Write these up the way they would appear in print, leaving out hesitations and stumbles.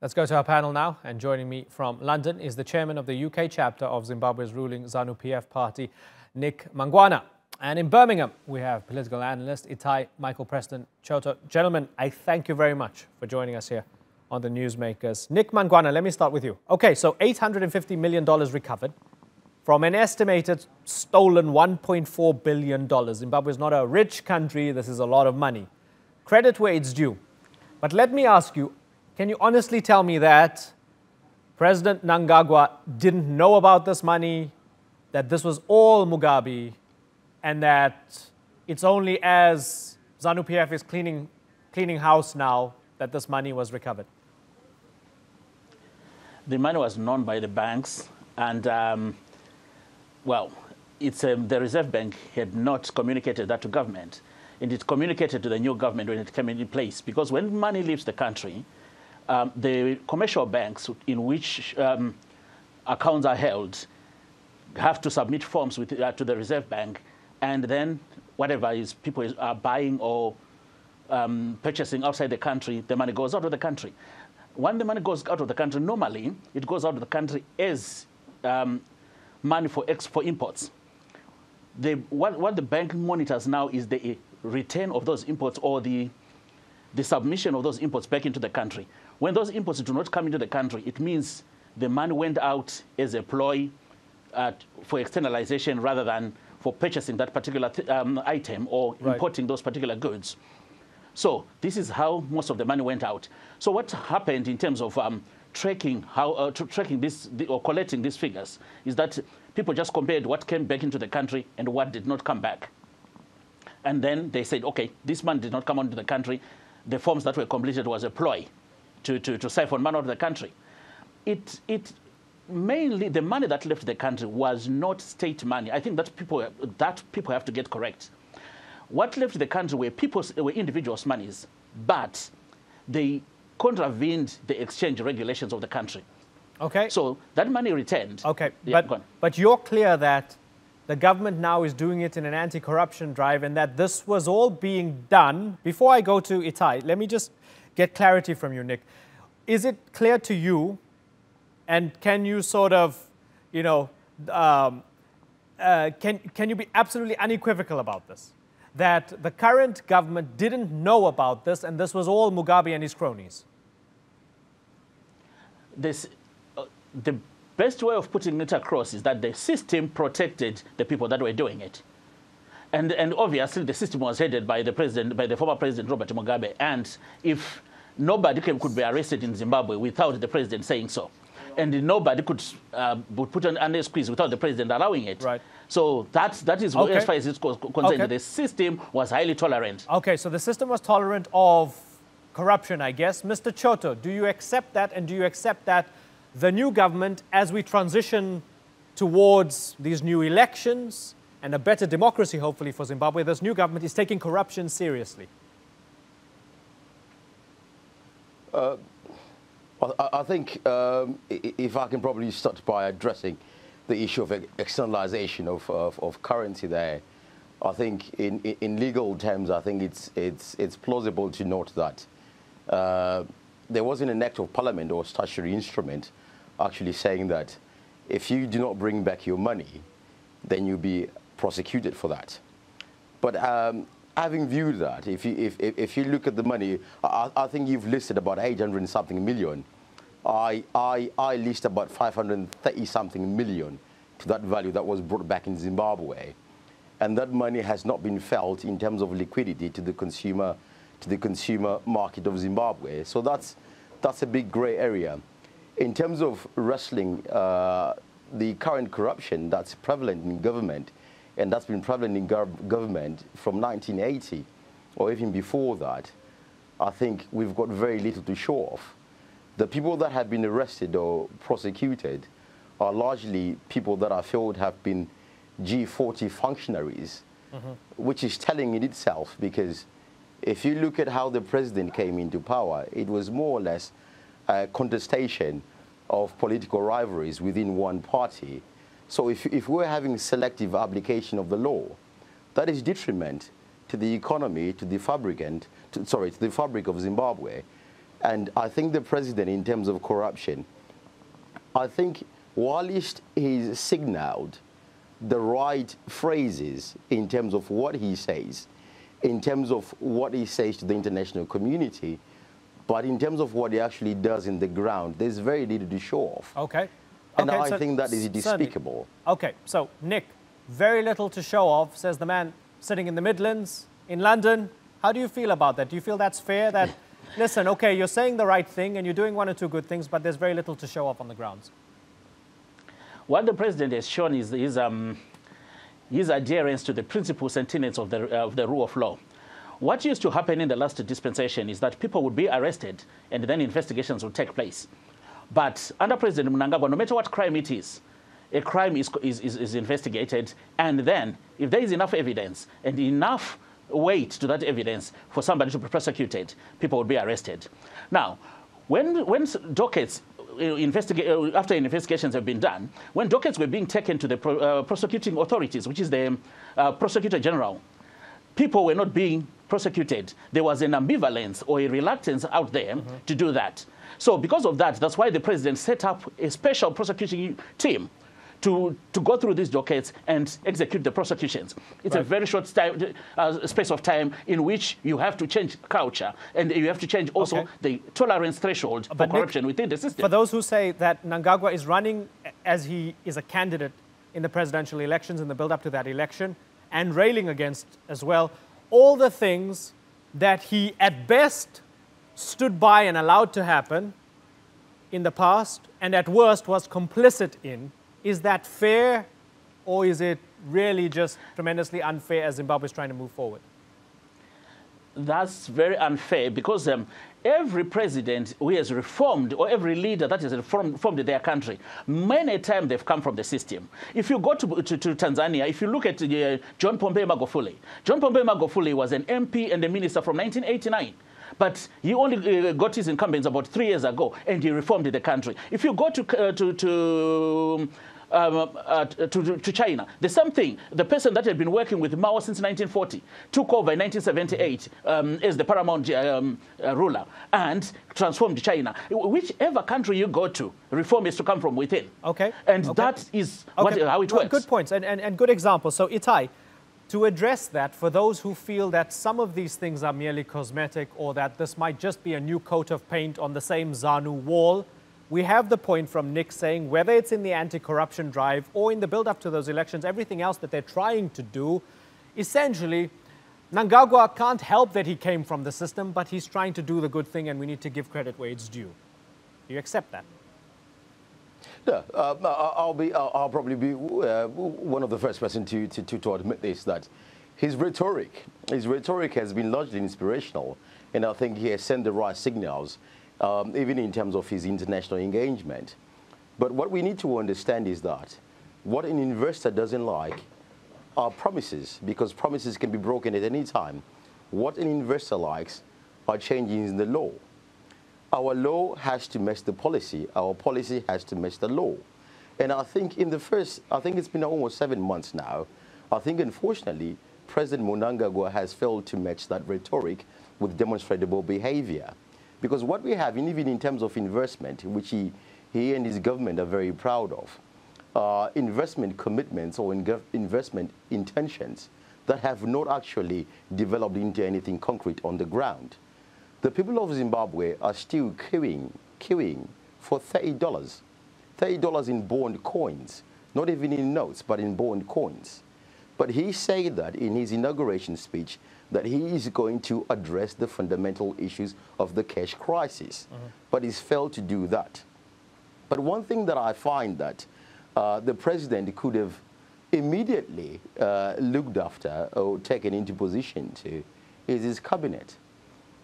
Let's go to our panel now, and joining me from London is the chairman of the UK chapter of Zimbabwe's ruling Zanu PF party, Nick Mangwana. And in Birmingham, we have political analyst Itai, Michael Preston, Choto. Gentlemen, I thank you very much for joining us here on the Newsmakers. Nick Mangwana, let me start with you. Okay, so $850 million recovered from an estimated stolen $1.4 billion. Zimbabwe is not a rich country. This is a lot of money. Credit where it's due. But let me ask you, can you honestly tell me that President Mnangagwa didn't know about this money, that this was all Mugabe, and that it's only as Zanu PF is cleaning house now that this money was recovered? The money was known by the banks, and well, the Reserve Bank had not communicated that to government, and it communicated to the new government when it came into place. Because when money leaves the country, the commercial banks in which accounts are held have to submit forms to the Reserve Bank, and then whatever people are buying or purchasing outside the country, the money goes out of the country. When the money goes out of the country, normally it goes out of the country as money for imports. What the bank monitors now is the return of those imports or the submission of those imports back into the country. When those imports do not come into the country, it means the money went out as a ploy for externalization rather than for purchasing that particular item or importing those particular goods. So this is how most of the money went out. So what happened in terms of tracking this or collecting these figures is that people just compared what came back into the country and what did not come back. And then they said, okay, this money did not come into the country. The forms that were completed was a ploy to siphon money out of the country. Mainly the money that left the country was not state money. I think that people have to get correct. What left the country were individuals' monies, but they contravened the exchange regulations of the country. Okay. So that money returned. Okay, yeah, but you're clear that the government now is doing it in an anti-corruption drive and that this was all being done. Before I go to Itai, let me just get clarity from you, Nick. Is it clear to you, and can you sort of, you know, can you be absolutely unequivocal about this, that the current government didn't know about this and this was all Mugabe and his cronies? The best way of putting it across is that the system protected the people that were doing it. And obviously the system was headed by the former president Robert Mugabe. And if nobody could be arrested in Zimbabwe without the president saying so, and nobody could put under squeeze without the president allowing it. Right. So that is okay. As far as it's concerned. Okay. The system was highly tolerant. Okay, so the system was tolerant of corruption, I guess. Mr. Choto, do you accept that, and do you accept that the new government, as we transition towards these new elections and a better democracy, hopefully, for Zimbabwe, this new government is taking corruption seriously? I think if I can probably start by addressing the issue of externalization of currency there, I think in legal terms, I think it's plausible to note that there wasn't an act of parliament or statutory instrument actually saying that if you do not bring back your money, then you'll be prosecuted for that. But having viewed that, if you look at the money, I think you've listed about 800-something million. I list about 530-something million to that value that was brought back in Zimbabwe, and that money has not been felt in terms of liquidity to the consumer market of Zimbabwe. So that's a big grey area. In terms of wrestling the current corruption that's prevalent in government, and that's been prevalent in government from 1980 or even before that, I think we've got very little to show off. The people that have been arrested or prosecuted are largely people that I feel have been G40 functionaries, which is telling in itself, because if you look at how the president came into power, it was more or less a contestation of political rivalries within one party. So if we're having selective application of the law, that is detriment to the economy, to the fabric of Zimbabwe. And I think the president, in terms of corruption, I think whilst he's signaled the right phrases in terms of what he says, in terms of what he says to the international community, but in terms of what he actually does in the ground, there's very little to show off. Okay. And okay, I think that is despicable. Okay, so Nick, very little to show off, says the man sitting in the Midlands, in London. How do you feel about that? Do you feel that's fair? That, listen, okay, you're saying the right thing and you're doing one or two good things, but there's very little to show off on the grounds. What the president has shown is his adherence to the principles and tenets of the rule of law. What used to happen in the last dispensation is that people would be arrested and then investigations would take place. But under President Mnangagwa, no matter what crime it is, a crime is investigated, and then if there is enough evidence and enough weight to that evidence for somebody to be prosecuted, people would be arrested. Now, when dockets after investigations have been done, when dockets were being taken to the prosecuting authorities, which is the Prosecutor General, people were not being prosecuted. There was an ambivalence or a reluctance out there to do that. So because of that, that's why the president set up a special prosecuting team to go through these dockets and execute the prosecutions. It's a very short time, space of time in which you have to change culture and you have to change also the tolerance threshold for corruption within the system. For those who say that Mnangagwa is running as he is a candidate in the presidential elections, in the build-up to that election, and railing against as well all the things that he at best stood by and allowed to happen in the past and at worst was complicit in, is that fair, or is it really just tremendously unfair as Zimbabwe is trying to move forward? That's very unfair because every president who has reformed, or every leader that has reformed their country, many times they've come from the system. If you go to Tanzania, if you look at John Pombe Magufuli, John Pombe Magufuli was an MP and a minister from 1989. But he only got his incumbents about 3 years ago, and he reformed the country. If you go to China, the same thing. The person that had been working with Mao since 1940 took over in 1978 as the paramount ruler and transformed China. Whichever country you go to, reform is to come from within. Okay. And that is how it works. Good points and good examples. So Itai, to address that, for those who feel that some of these things are merely cosmetic or that this might just be a new coat of paint on the same Zanu wall, we have the point from Nick saying whether it's in the anti-corruption drive or in the build-up to those elections, everything else that they're trying to do, essentially, Mnangagwa can't help that he came from the system, but he's trying to do the good thing and we need to give credit where it's due. Do you accept that? Yeah, I'll probably be one of the first person to admit this, that his rhetoric has been largely inspirational, and I think he has sent the right signals, even in terms of his international engagement. But what we need to understand is that what an investor doesn't like are promises, because promises can be broken at any time. What an investor likes are changes in the law. Our law has to match the policy. Our policy has to match the law. And I think it's been almost 7 months now. I think, unfortunately, President Mnangagwa has failed to match that rhetoric with demonstrable behavior. Because what we have, even in terms of investment, which he and his government are very proud of, investment commitments or investment intentions that have not actually developed into anything concrete on the ground. The people of Zimbabwe are still queuing for $30. $30 in bond coins, not even in notes, but in bond coins. But he said that in his inauguration speech that he is going to address the fundamental issues of the cash crisis, but he's failed to do that. But one thing that I find that the president could have immediately looked after or taken into position to is his cabinet.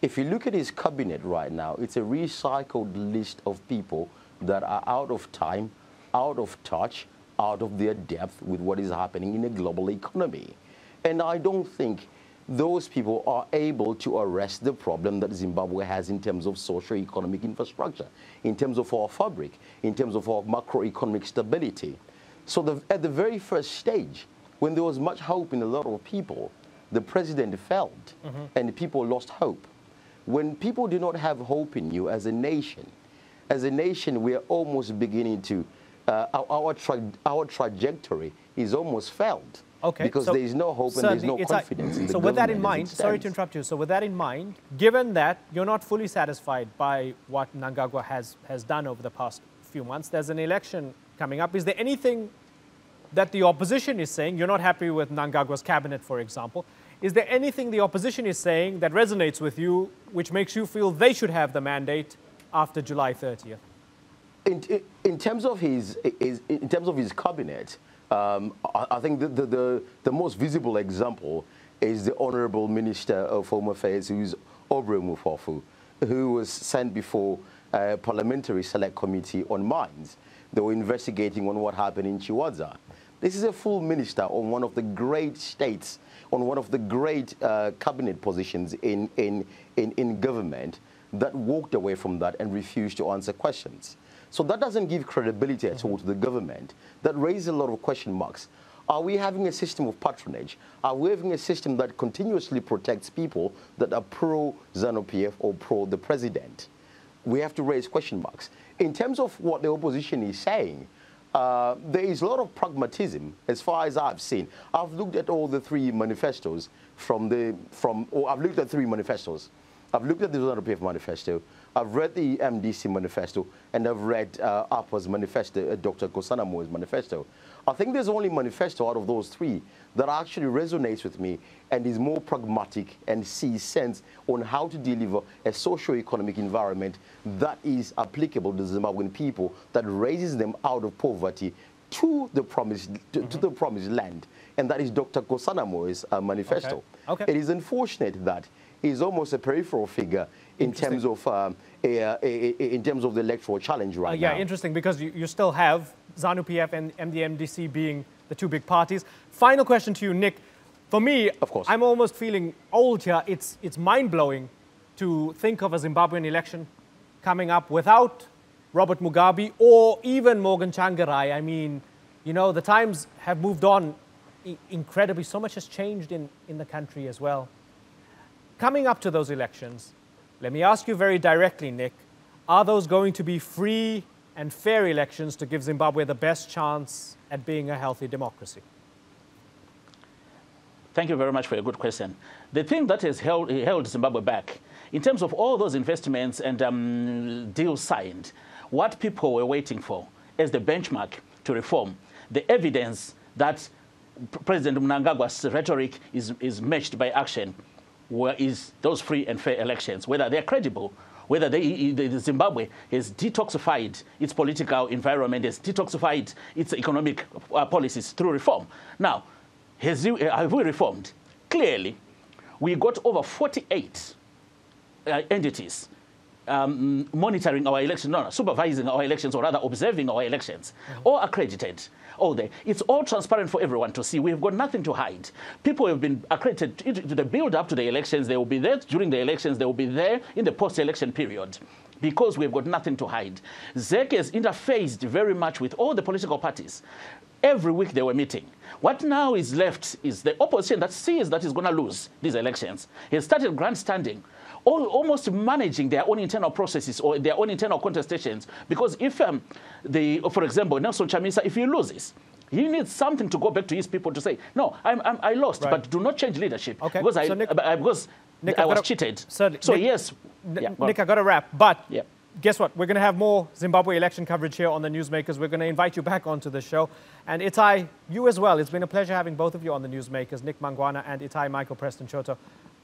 If you look at his cabinet right now, it's a recycled list of people that are out of time, out of touch, out of their depth with what is happening in a global economy. And I don't think those people are able to arrest the problem that Zimbabwe has in terms of socio-economic infrastructure, in terms of our fabric, in terms of our macroeconomic stability. So at the very first stage, when there was much hope in a lot of people, the president failed and people lost hope. when people do not have hope in you as a nation, we are almost beginning to, our trajectory is almost failed. Okay, because there is no hope and there is no confidence in the government. So with that in mind, sorry to interrupt you, so with that in mind, given that you're not fully satisfied by what Mnangagwa has done over the past few months, there's an election coming up. Is there anything that the opposition is saying? You're not happy with Mnangagwa's cabinet, for example. Is there anything the opposition is saying that resonates with you, which makes you feel they should have the mandate after July 30th? In terms of his cabinet, I think the most visible example is the Honourable Minister of Home Affairs, who's Obre Mufofu, who was sent before a Parliamentary Select Committee on Mines. They were investigating on what happened in Chiwadza. This is a full minister on one of the great states, on one of the great cabinet positions in government, that walked away from that and refused to answer questions. So that doesn't give credibility at all to the government. That raises a lot of question marks. Are we having a system of patronage? Are we having a system that continuously protects people that are pro-Zanu PF or pro the president? We have to raise question marks. In terms of what the opposition is saying, there is a lot of pragmatism as far as I've seen. I've looked at all the three manifestos I've looked at three manifestos. I've looked at the Zanu PF manifesto, I've read the MDC manifesto, and I've read APA's manifesto, Dr. Kosanamo's manifesto. I think there's only manifesto out of those three that actually resonates with me and is more pragmatic and sees sense on how to deliver a socio-economic environment that is applicable to the Zimbabwean people, that raises them out of poverty to the promised land. And that is Dr. Kosanamo's manifesto. Okay. It is unfortunate that he's almost a peripheral figure in terms of the electoral challenge right now. Yeah, interesting, because you still have Zanu PF and the MDC being the two big parties. Final question to you, Nick. For me, of course, I'm almost feeling old here. It's mind-blowing to think of a Zimbabwean election coming up without Robert Mugabe or even Morgan Tsvangirai. I mean, you know, the times have moved on incredibly. So much has changed in the country as well. Coming up to those elections, let me ask you very directly, Nick, are those going to be free and fair elections to give Zimbabwe the best chance at being a healthy democracy? Thank you very much for a good question. The thing that has held Zimbabwe back, in terms of all those investments and deals signed, what people were waiting for as the benchmark to reform, the evidence that President Mnangagwa's rhetoric is matched by action, is those free and fair elections, whether they're credible, whether Zimbabwe has detoxified its political environment, has detoxified its economic policies through reform. Now, have we reformed? Clearly, we got over 48 entities monitoring our elections, supervising our elections, or rather observing our elections, all accredited, all there. It's all transparent for everyone to see. We've got nothing to hide. People have been accredited to the build-up to the elections. They will be there during the elections. They will be there in the post-election period, because we've got nothing to hide. ZEC has interfaced very much with all the political parties. Every week they were meeting. What now is left is the opposition that sees that is going to lose these elections has started grandstanding, almost managing their own internal processes or their own internal contestations. Because if, for example, Nelson Chamisa, if he loses, he needs something to go back to his people to say, no, I lost, right, but do not change leadership, okay, because Nick, I was cheated. Certainly. So Nick, yes. Nick, I got to wrap, but yeah, guess what? We're going to have more Zimbabwe election coverage here on the Newsmakers. We're going to invite you back onto the show. And Itai, you as well. It's been a pleasure having both of you on the Newsmakers, Nick Mangwana and Itai Michael Preston Choto.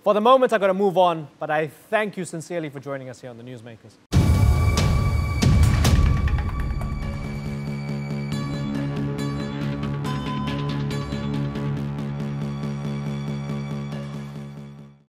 For the moment, I've got to move on, but I thank you sincerely for joining us here on the Newsmakers.